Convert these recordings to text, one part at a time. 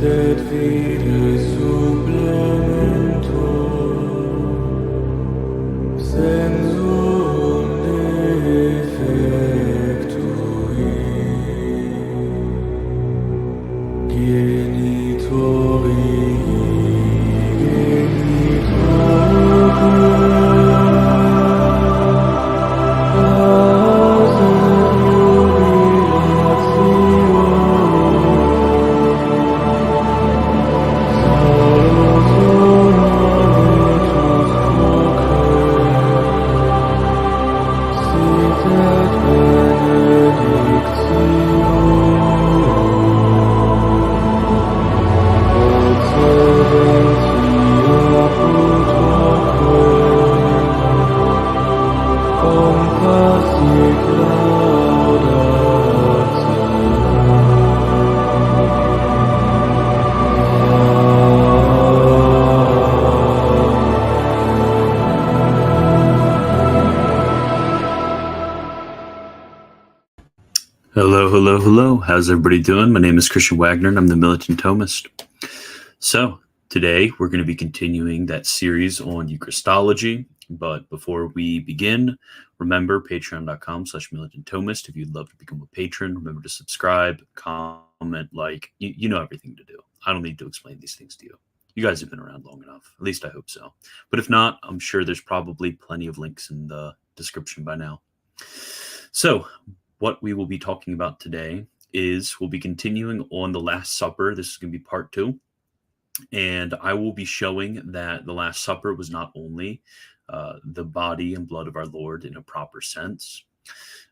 sed fide supplementur, sensum defectui, genitori, Hello. How's everybody doing? My name is Christian Wagner, and I'm the Militant Thomist. So today we're going to be continuing that series on Eucharistology. But before we begin, remember patreon.com/Militant Thomist. If you'd love to become a patron, remember to subscribe, comment, like, you know everything to do. I don't need to explain these things to you. You guys have been around long enough. At least I hope so. But if not, I'm sure there's probably plenty of links in the description by now. So what we will be talking about today is we'll be continuing on the Last Supper. This is going to be part 2. And I will be showing that the Last Supper was not only the body and blood of our Lord in a proper sense,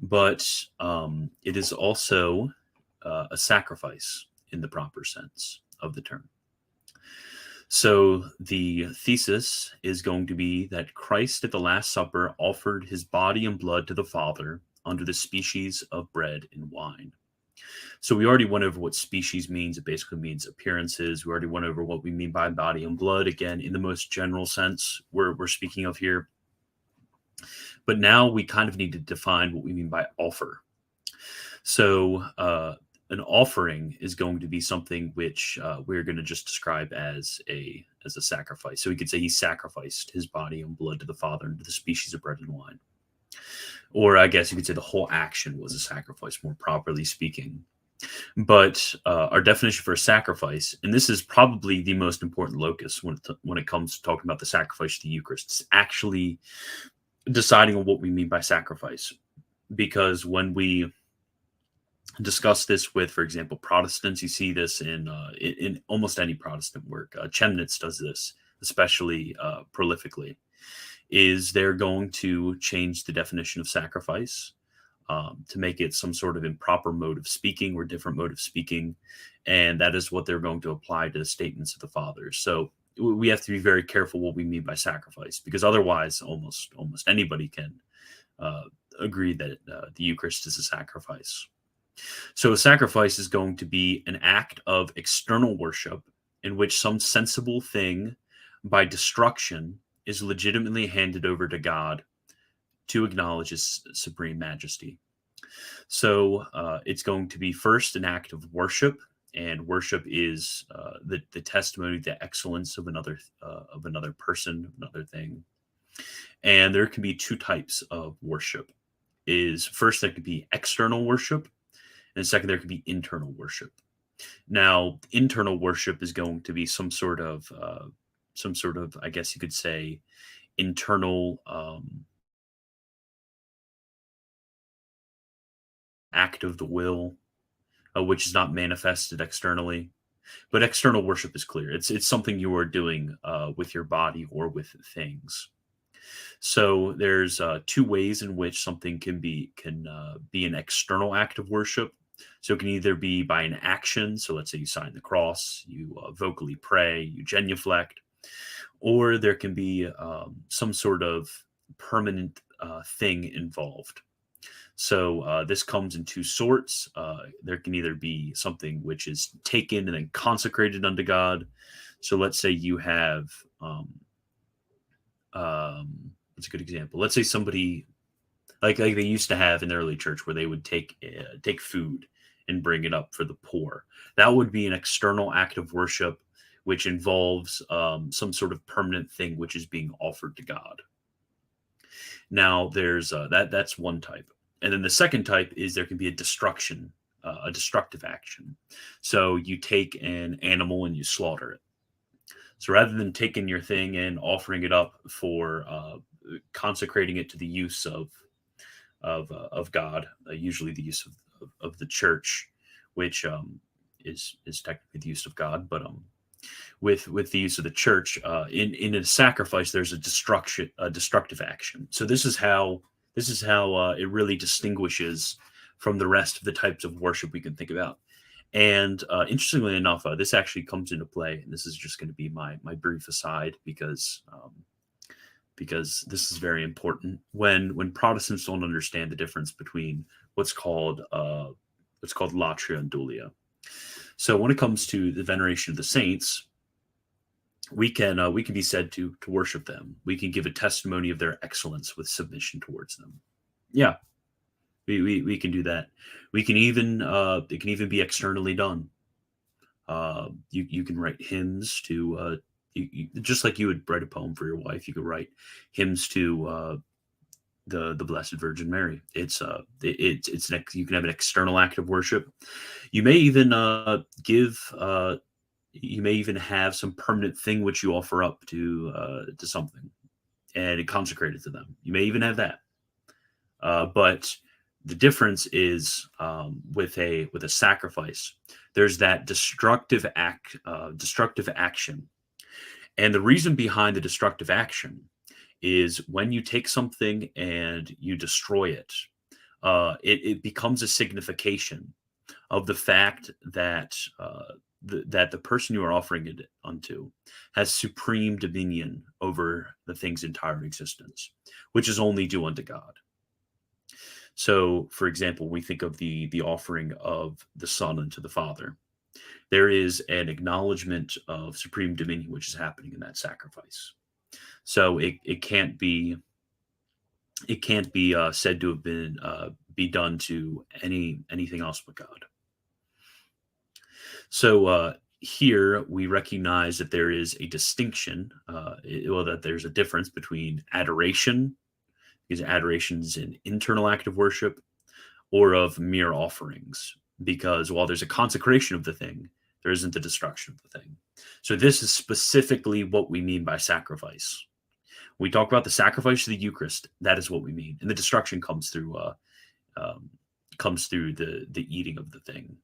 but it is also a sacrifice in the proper sense of the term. So the thesis is going to be that Christ at the Last Supper offered his body and blood to the Father under the species of bread and wine. So we already went over what species means. It basically means appearances. We already went over what we mean by body and blood, again, in the most general sense we're speaking of here. But now we kind of need to define what we mean by offer. So an offering is going to be something which we're going to just describe as a sacrifice. So we could say he sacrificed his body and blood to the Father into the species of bread and wine. Or I guess you could say the whole action was a sacrifice, more properly speaking. But our definition for a sacrifice, and this is probably the most important locus when it comes to talking about the sacrifice of the Eucharist, is actually deciding on what we mean by sacrifice. Because when we discuss this with, for example, Protestants, you see this in almost any Protestant work. Chemnitz does this especially prolifically. Is they're going to change the definition of sacrifice to make it some sort of improper mode of speaking or different mode of speaking. And that is what they're going to apply to the statements of the Fathers. So we have to be very careful what we mean by sacrifice, because otherwise almost anybody can agree that the Eucharist is a sacrifice. So a sacrifice is going to be an act of external worship in which some sensible thing by destruction is legitimately handed over to God to acknowledge his supreme majesty. So it's going to be first an act of worship, and worship is the testimony, the excellence of another person, another thing. And there can be 2 types of worship. First, there could be external worship, and second, there could be internal worship. Now, internal worship is going to be some sort of, I guess you could say, internal act of the will, which is not manifested externally. But external worship is clear. It's something you are doing with your body or with things. So there's 2 ways in which something can be an external act of worship. So it can either be by an action. So let's say you sign the cross, you vocally pray, you genuflect. Or there can be some sort of permanent thing involved. So this comes in 2 sorts. There can either be something which is taken and then consecrated unto God. So let's say you have, what's a good example? Let's say somebody, like they used to have in the early church, where they would take food and bring it up for the poor. That would be an external act of worship, which involves some sort of permanent thing which is being offered to God. Now, there's that's one type, and then the second type is there can be a destructive action. So you take an animal and you slaughter it. So rather than taking your thing and offering it up for consecrating it to the use of God, usually the use of the church, which is technically the use of God, but with the use of the church in a sacrifice, there's a destructive action. So this is how it really distinguishes from the rest of the types of worship we can think about. And interestingly enough, this actually comes into play, and this is just going to be my brief aside because this is very important. When Protestants don't understand the difference between what's called latria and dulia. So when it comes to the veneration of the saints, we can be said to worship them. We can give a testimony of their excellence with submission towards them. Yeah, we can do that. We can even it can even be externally done. You can write hymns to just like you would write a poem for your wife. You could write hymns to the Blessed Virgin Mary. You can have an external act of worship. You may even you may even have some permanent thing which you offer up to something and consecrate it to them. You may even have that. But the difference is with a sacrifice, there's that destructive action. And the reason behind the destructive action is when you take something and you destroy it, it becomes a signification of the fact that that the person you are offering it unto has supreme dominion over the thing's entire existence, which is only due unto God. So, for example, we think of the offering of the Son unto the Father. There is an acknowledgement of supreme dominion which is happening in that sacrifice. So it can't be said to have been be done to anything else but God. So here we recognize that there is a distinction, that there's a difference between adoration, because adoration is an internal act of worship, or of mere offerings, because while there's a consecration of the thing, there isn't the destruction of the thing. So this is specifically what we mean by sacrifice. When we talk about the sacrifice of the Eucharist, that is what we mean, and the destruction comes through the eating of the thing.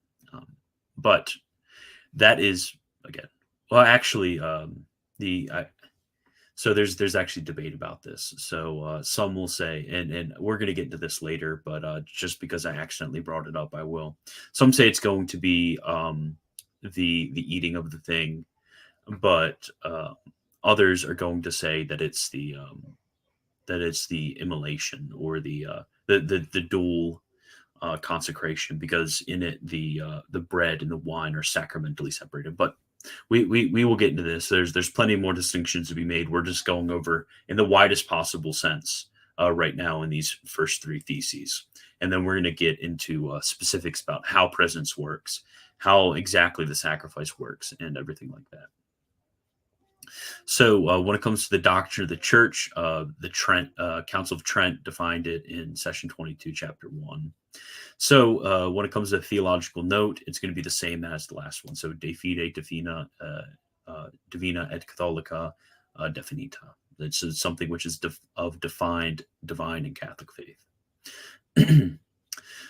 But that is, again, well, actually, so there's actually debate about this. So some will say, and we're going to get into this later, but just because I accidentally brought it up, I will. Some say it's going to be the eating of the thing, but others are going to say that it's the immolation, or the dual consecration, because in it the bread and the wine are sacramentally separated. But we will get into this. There's plenty more distinctions to be made. We're just going over in the widest possible sense right now in these first three theses, and then we're going to get into specifics about how presence works, how exactly the sacrifice works, and everything like that. So when it comes to the doctrine of the Church, the Council of Trent defined it in session 22, chapter 1. So when it comes to a theological note, it's going to be the same as the last one. So de fide divina et catholica definita. It's something which is of defined divine and Catholic faith.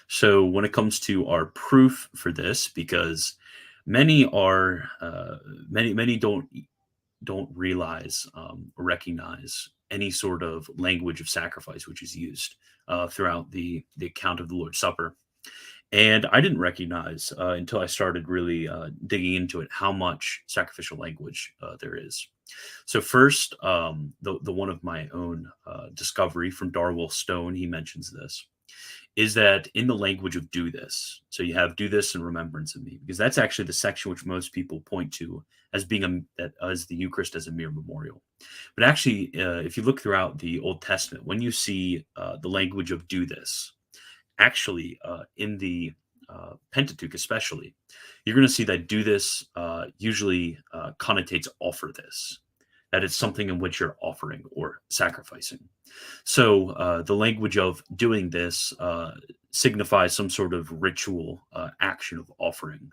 So when it comes to our proof for this, because many don't realize or recognize any sort of language of sacrifice which is used throughout the account of the Lord's Supper. And I didn't recognize until I started really digging into it how much sacrificial language there is. So first, the one of my own discovery from Darwell Stone, he mentions this, is that in the language of do this, so you have do this in remembrance of me, because that's actually the section which most people point to as being as the Eucharist as a mere memorial. But actually, if you look throughout the Old Testament, when you see the language of do this, actually in the Pentateuch especially, you're going to see that do this usually connotates offer this, that it's something in which you're offering or sacrificing. So the language of doing this signifies some sort of ritual action of offering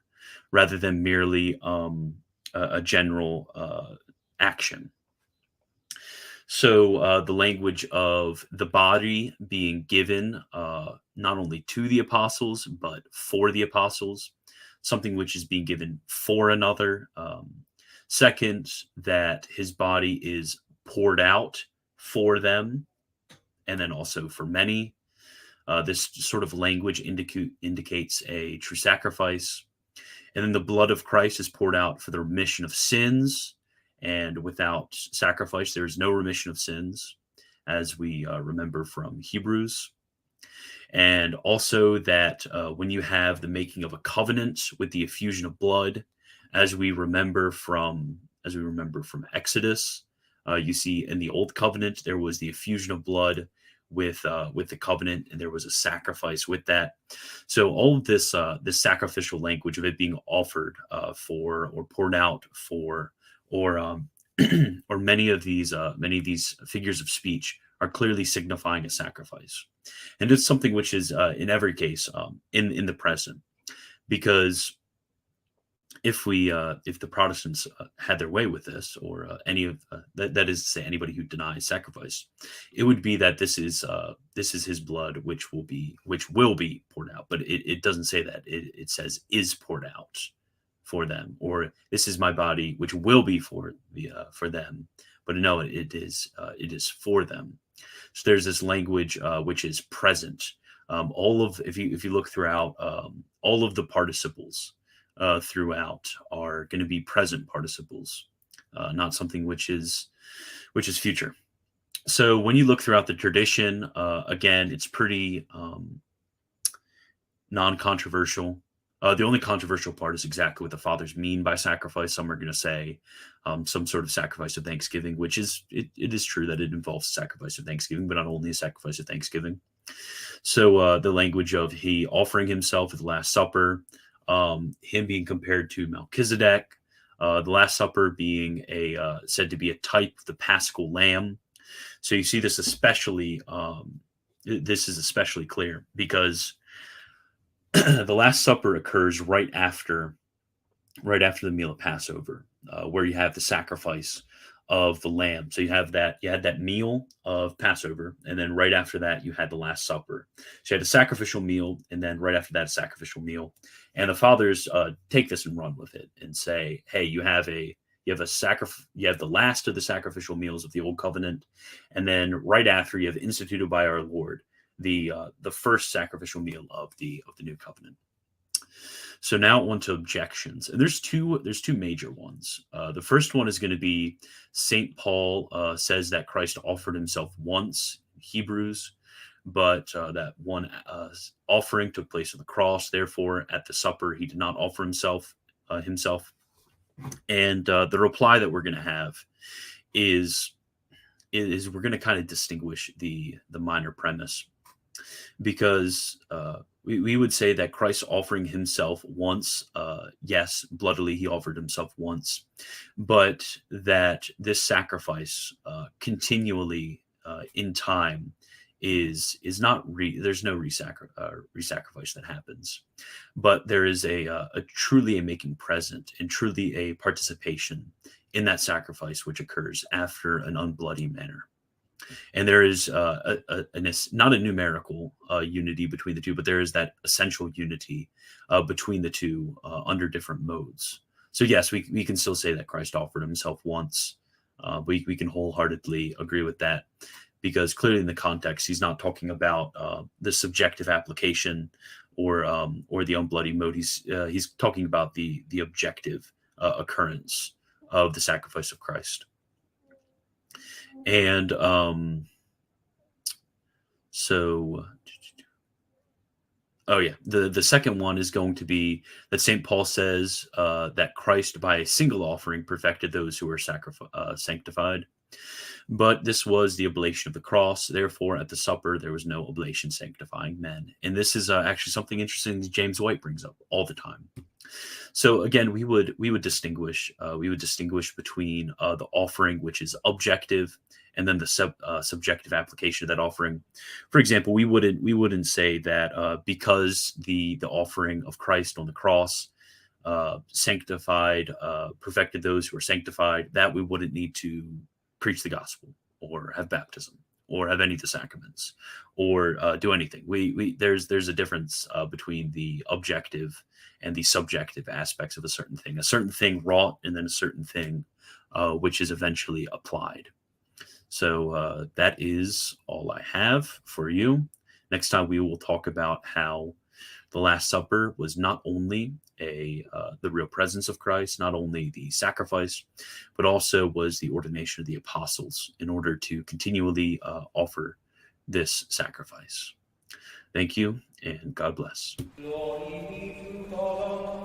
rather than merely a general action. So the language of the body being given not only to the apostles, but for the apostles, something which is being given for another. Second, that his body is poured out for them, and then also for many. This sort of language indicates a true sacrifice. And then the blood of Christ is poured out for the remission of sins. And without sacrifice, there is no remission of sins, as we remember from Hebrews. And also that when you have the making of a covenant with the effusion of blood, as we remember from Exodus, you see in the Old Covenant there was the effusion of blood with the covenant, and there was a sacrifice with that. So all of this this sacrificial language of it being offered for or poured out for or or many of these figures of speech are clearly signifying a sacrifice, and it's something which is in every case in the present, because if the Protestants had their way with this, or any of that is to say anybody who denies sacrifice, it would be that this is his blood which will be poured out. But it doesn't say that. It says is poured out for them, or this is my body which will be for them. But no, it is for them. So there's this language which is present. If you look throughout, all of the participles throughout are going to be present participles, not something which is future. So when you look throughout the tradition, again, it's pretty non-controversial. The only controversial part is exactly what the fathers mean by sacrifice. Some are going to say some sort of sacrifice of thanksgiving, which is it is true that it involves sacrifice of thanksgiving, but not only a sacrifice of thanksgiving. So the language of he offering himself at the Last Supper, him being compared to Melchizedek, the Last Supper being said to be a type of the Paschal Lamb. So you see this especially. This is especially clear because the Last Supper occurs right after the meal of Passover, where you have the sacrifice of the lamb. So you had that meal of Passover, and then right after that you had the Last Supper. So you had a sacrificial meal, and then right after that a sacrificial meal. And the fathers take this and run with it and say, hey, you have the last of the sacrificial meals of the Old Covenant, and then right after you have instituted by our Lord the first sacrificial meal of the New Covenant. So now on to objections, and there's two major ones. The first one is going to be St. Paul says that Christ offered himself once in Hebrews, but that one offering took place on the cross. Therefore, at the supper, he did not offer himself. And the reply that we're going to have is we're going to kind of distinguish the minor premise, because we would say that Christ offering himself once, yes, bloodily he offered himself once, but that this sacrifice continually in time is not there's no re-sacrifice that happens, but there is a truly a making present and truly a participation in that sacrifice which occurs after an unbloody manner. And there is not a numerical unity between the two, but there is that essential unity between the two under different modes. So yes, we can still say that Christ offered himself once. We can wholeheartedly agree with that, because clearly in the context, he's not talking about the subjective application or the unbloody mode. He's talking about the objective occurrence of the sacrifice of Christ. And the second one is going to be that St. Paul says that Christ by a single offering perfected those who are sanctified. But this was the oblation of the cross. Therefore, at the supper, there was no oblation sanctifying men. And this is actually something interesting that James White brings up all the time. So again, we would distinguish between the offering, which is objective, and then the subjective application of that offering. For example, we wouldn't say that because the offering of Christ on the cross sanctified, perfected those who are sanctified, that we wouldn't need to preach the gospel or have baptism or have any of the sacraments or do anything. There's a difference between the objective and the subjective aspects of a certain thing wrought, and then a certain thing which is eventually applied. So that is all I have for you. Next time we will talk about how the Last Supper was not only the real presence of Christ, not only the sacrifice, but also was the ordination of the apostles in order to continually offer this sacrifice. Thank you, and God bless. Glory be to God.